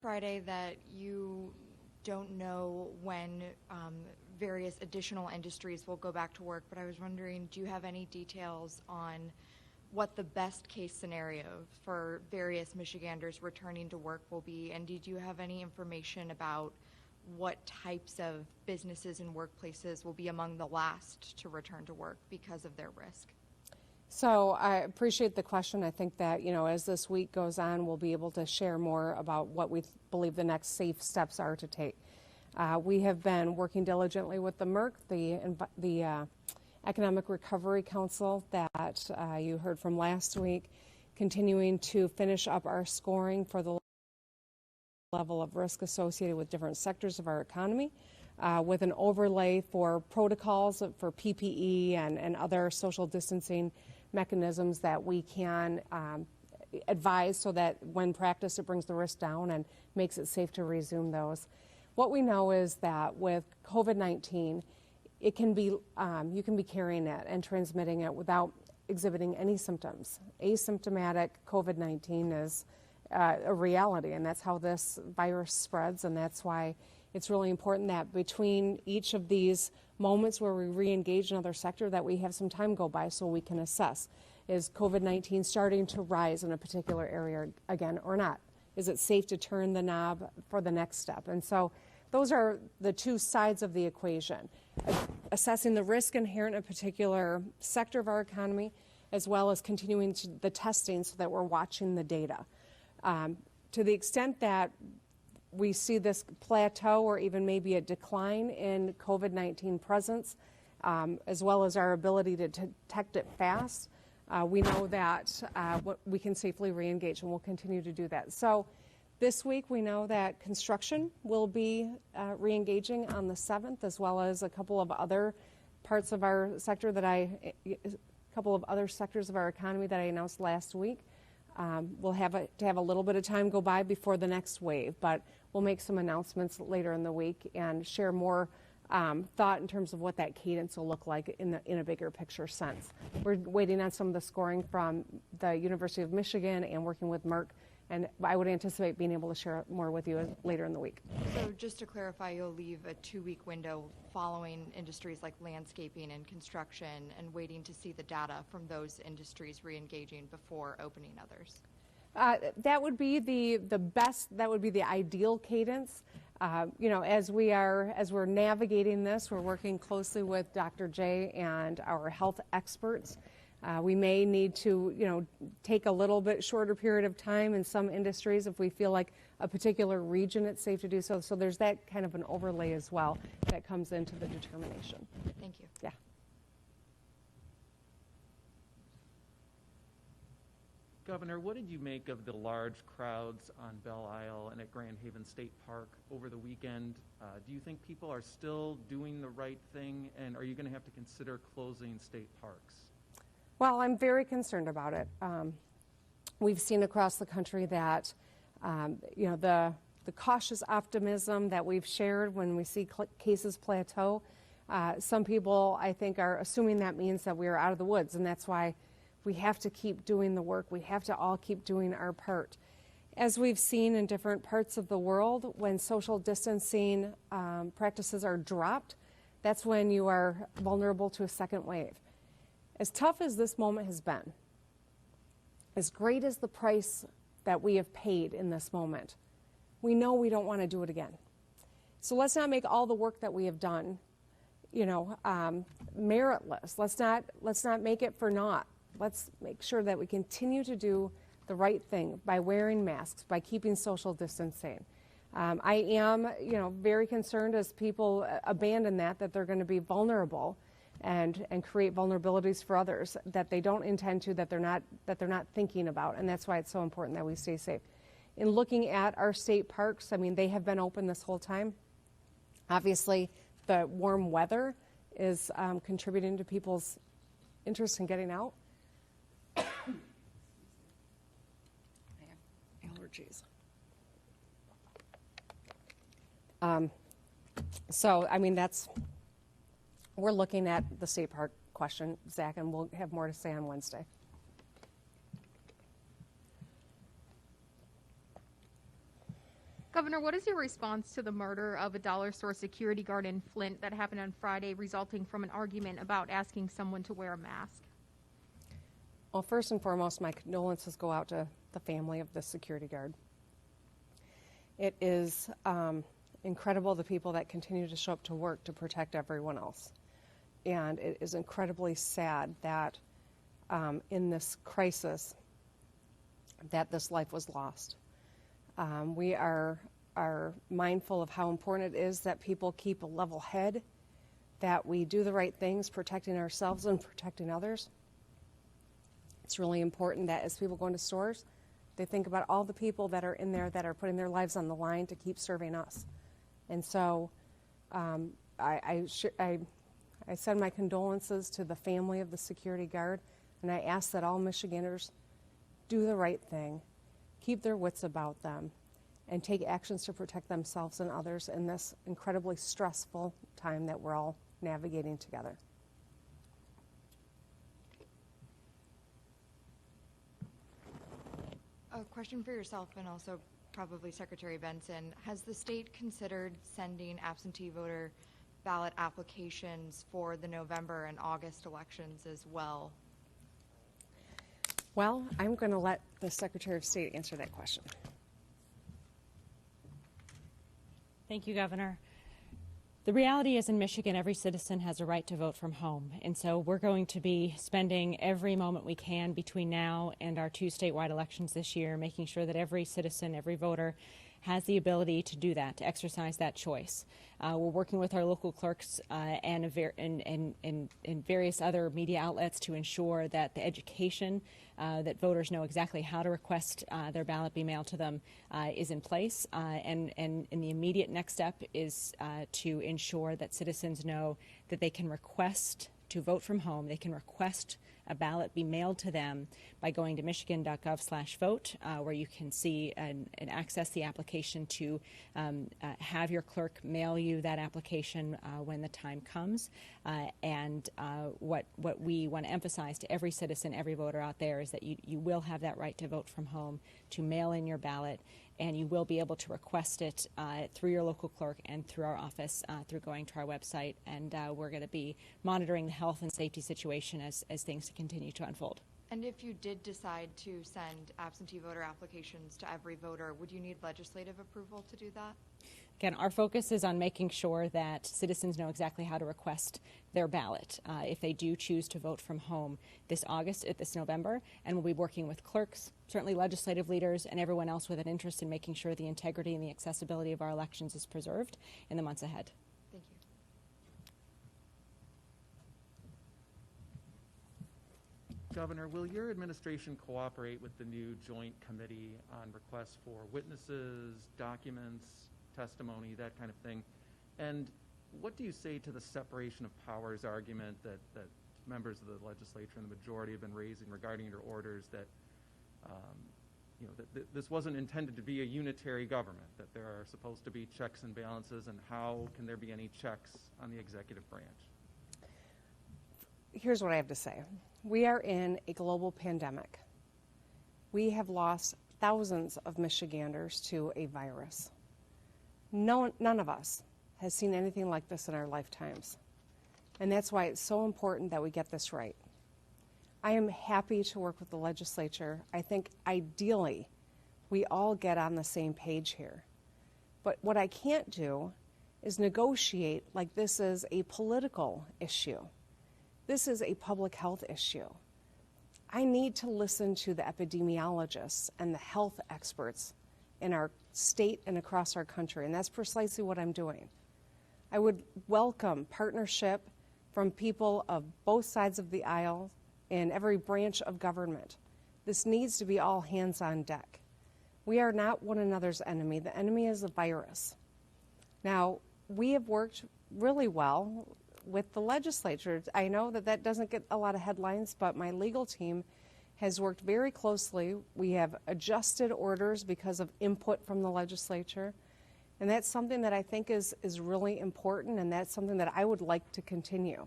Friday that you don't know when various additional industries will go back to work, but I was wondering, do you have any details on what the best case scenario for various Michiganders returning to work will be? And did you have any information about what types of businesses and workplaces will be among the last to return to work because of their risk? So I appreciate the question. I think that, as this week goes on, we'll be able to share more about what we believe the next safe steps are to take. We have been working diligently with the MERC, the Economic Recovery Council that you heard from last week, continuing to finish up our scoring for the level of risk associated with different sectors of our economy, with an overlay for protocols for PPE and other social distancing mechanisms that we can advise so that when practiced it brings the risk down and makes it safe to resume those. What we know is that with COVID-19, it can be, you can be carrying it and transmitting it without exhibiting any symptoms. Asymptomatic COVID-19 is a reality, and that's how this virus spreads, and that's why it's really important that between each of these moments where we re-engage another sector that we have some time go by so we can assess. Is COVID-19 starting to rise in a particular area again or not? Is it safe to turn the knob for the next step? And so those are the two sides of the equation. Assessing the risk inherent in a particular sector of our economy, as well as continuing the testing so that we're watching the data. To the extent that we see this plateau or even maybe a decline in COVID-19 presence, as well as our ability to detect it fast, we know that we can safely re-engage, and we'll continue to do that. So this week we know that construction will be re-engaging on the 7th, as well as a couple of other parts of our sector that a couple of other sectors of our economy that I announced last week. We'll have to have a little bit of time go by before the next wave, but we'll make some announcements later in the week and share more thought in terms of what that cadence will look like in a bigger picture sense. We're waiting on some of the scoring from the University of Michigan and working with MERC, and I would anticipate being able to share more with you later in the week. So just to clarify, you'll leave a 2-week window following industries like landscaping and construction and waiting to see the data from those industries re-engaging before opening others? That would be the best, that would be the ideal cadence. As we're navigating this, we're working closely with Dr. J and our health experts. We may need to, take a little bit shorter period of time in some industries if we feel like a particular region it's safe to do so. So there's that kind of an overlay as well that comes into the determination. Thank you. Yeah. Governor, what did you make of the large crowds on Belle Isle and at Grand Haven State Park over the weekend? Do you think people are still doing the right thing, and are you going to have to consider closing state parks? Well, I'm very concerned about it. We've seen across the country that, the cautious optimism that we've shared when we see cases plateau, some people, I think, are assuming that means that we are out of the woods, and that's why we have to keep doing the work. We have to all keep doing our part. As we've seen in different parts of the world, when social distancing practices are dropped, that's when you are vulnerable to a second wave. As tough as this moment has been, as great as the price that we have paid in this moment, we know we don't want to do it again. So let's not make all the work that we have done, meritless. Let's not make it for naught. Let's make sure that we continue to do the right thing by wearing masks, by keeping social distancing. I am, very concerned as people abandon that they're going to be vulnerable and create vulnerabilities for others that they don't intend to, that they're not thinking about, and that's why it's so important that we stay safe. In looking at our state parks, they have been open this whole time. Obviously, the warm weather is contributing to people's interest in getting out. I have allergies. We're looking at the state park question, Zach, and we'll have more to say on Wednesday. Governor, what is your response to the murder of a dollar store security guard in Flint that happened on Friday, resulting from an argument about asking someone to wear a mask? Well, first and foremost, my condolences go out to the family of the security guard. It is incredible the people that continue to show up to work to protect everyone else. And it is incredibly sad that in this crisis that this life was lost. We are mindful of how important it is that people keep a level head, that we do the right things, protecting ourselves and protecting others. It's really important that as people go into stores, they think about all the people that are in there that are putting their lives on the line to keep serving us. And so I send my condolences to the family of the security guard, and I ask that all Michiganders do the right thing, keep their wits about them, and take actions to protect themselves and others in this incredibly stressful time that we're all navigating together. A question for yourself and also probably Secretary Benson. Has the state considered sending absentee voter ballot applications for the November and August elections as well? Well, I'm going to let the Secretary of State answer that question. Thank you, Governor. The reality is in Michigan, every citizen has a right to vote from home. And so we're going to be spending every moment we can between now and our 2 statewide elections this year, making sure that every citizen, every voter has the ability to do that, to exercise that choice. We're working with our local clerks and various other media outlets to ensure that the education that voters know exactly how to request their ballot be mailed to them is in place. And the immediate next step is to ensure that citizens know that they can request to vote from home. They can request a ballot be mailed to them by going to michigan.gov/vote, where you can see and access the application to have your clerk mail you that application when the time comes. What we want to emphasize to every citizen, every voter out there is that you will have that right to vote from home, to mail in your ballot, and you will be able to request it through your local clerk and through our office through going to our website. And we're going to be monitoring the health and safety situation as things continue to unfold. And if you did decide to send absentee voter applications to every voter, would you need legislative approval to do that? Again, our focus is on making sure that citizens know exactly how to request their ballot if they do choose to vote from home this November, and we'll be working with clerks, certainly legislative leaders, and everyone else with an interest in making sure the integrity and the accessibility of our elections is preserved in the months ahead. Thank you. Governor, will your administration cooperate with the new Joint Committee on requests for witnesses, documents, testimony, that kind of thing? And what do you say to the separation of powers argument that members of the legislature and the majority have been raising regarding your orders that, that this wasn't intended to be a unitary government, that there are supposed to be checks and balances, and how can there be any checks on the executive branch? Here's what I have to say. We are in a global pandemic. We have lost thousands of Michiganders to a virus. None of us has seen anything like this in our lifetimes. And that's why it's so important that we get this right. I am happy to work with the legislature. I think ideally we all get on the same page here. But what I can't do is negotiate like this is a political issue. This is a public health issue. I need to listen to the epidemiologists and the health experts in our state and across our country, and that's precisely what I'm doing. I would welcome partnership from people of both sides of the aisle in every branch of government. This needs to be all hands on deck. We are not one another's enemy. The enemy is the virus. Now, we have worked really well with the legislature. I know that doesn't get a lot of headlines, but my legal team has worked very closely. We have adjusted orders because of input from the legislature, and that's something that I think is really important, and that's something that I would like to continue.